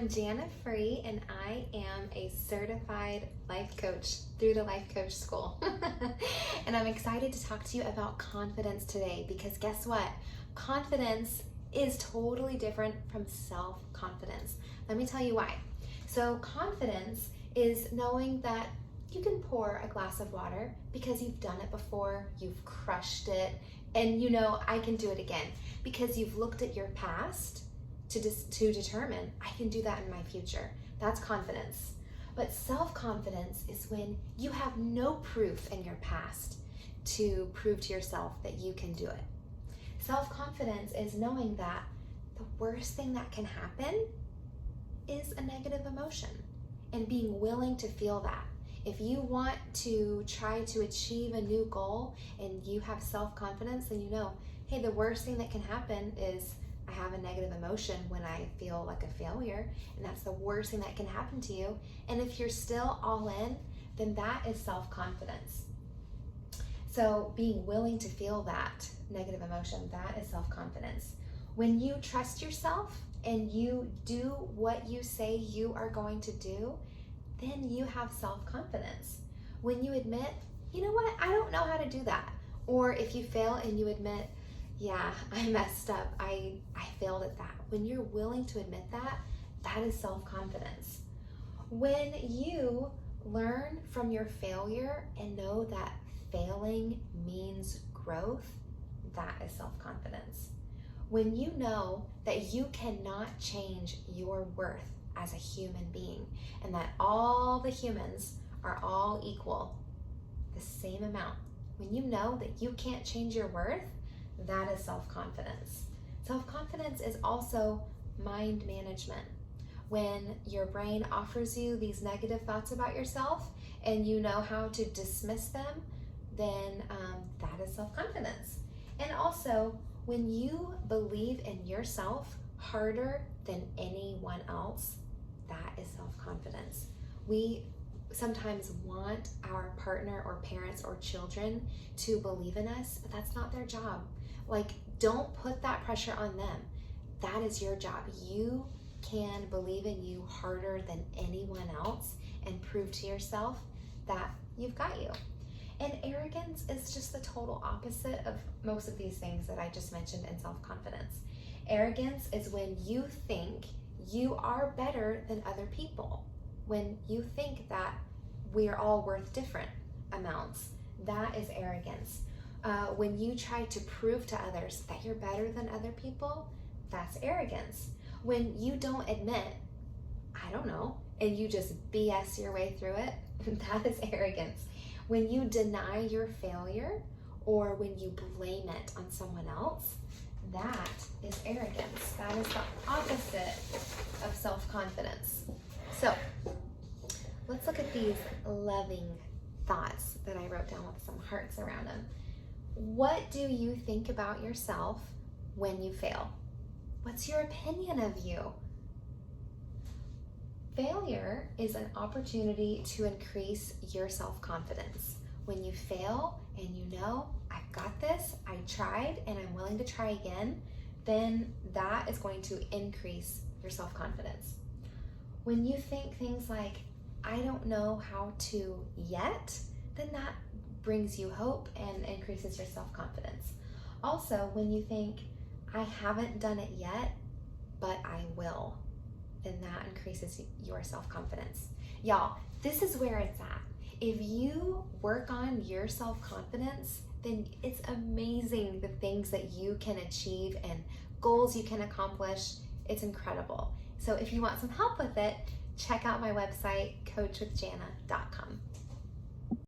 I'm Janna Free, and I am a certified life coach through the Life Coach School. And I'm excited to talk to you about confidence today because guess what? Confidence is totally different from self-confidence. Let me tell you why. So confidence is knowing that you can pour a glass of water because you've done it before, you've crushed it, and you know I can do it again because you've looked at your past to determine I can do that in my future. That's confidence. But self-confidence is when you have no proof in your past to prove to yourself that you can do it. Self-confidence is knowing that the worst thing that can happen is a negative emotion and being willing to feel that. If you want to try to achieve a new goal and you have self-confidence, then you know, hey, the worst thing that can happen is I have a negative emotion when I feel like a failure, and that's the worst thing that can happen to you. And if you're still all in, then that is self-confidence. So being willing to feel that negative emotion, that is self-confidence. When you trust yourself and you do what you say you are going to do, then you have self-confidence. When you admit, you know what, I don't know how to do that. Or if you fail and you admit, yeah, I messed up, I failed at that. When you're willing to admit that, that is self-confidence. When you learn from your failure and know that failing means growth, that is self-confidence. When you know that you cannot change your worth as a human being and that all the humans are all equal, the same amount. When you know that you can't change your worth, that is self-confidence. Self-confidence is also mind management. When your brain offers you these negative thoughts about yourself and you know how to dismiss them, then that is self-confidence. And also, when you believe in yourself harder than anyone else, that is self-confidence. We sometimes want our partner or parents or children to believe in us, but that's not their job. Like, don't put that pressure on them. That is your job. You can believe in you harder than anyone else and prove to yourself that you've got you. And arrogance is just the total opposite of most of these things that I just mentioned in self-confidence. Arrogance is when you think you are better than other people. When you think that we are all worth different amounts, that is arrogance. When you try to prove to others that you're better than other people, that's arrogance. When you don't admit, I don't know, and you just BS your way through it, that is arrogance. When you deny your failure or when you blame it on someone else, that is arrogance. That is the opposite of self-confidence. So let's look at these loving thoughts that I wrote down with some hearts around them. What do you think about yourself when you fail? What's your opinion of you? Failure is an opportunity to increase your self-confidence. When you fail and you know, I've got this, I tried and I'm willing to try again, then that is going to increase your self-confidence. When you think things like, I don't know how to yet, then that brings you hope and increases your self-confidence. Also, when you think, I haven't done it yet, but I will, then that increases your self-confidence. Y'all, this is where it's at. If you work on your self-confidence, then it's amazing the things that you can achieve and goals you can accomplish. It's incredible. So if you want some help with it, check out my website, coachwithjanna.com.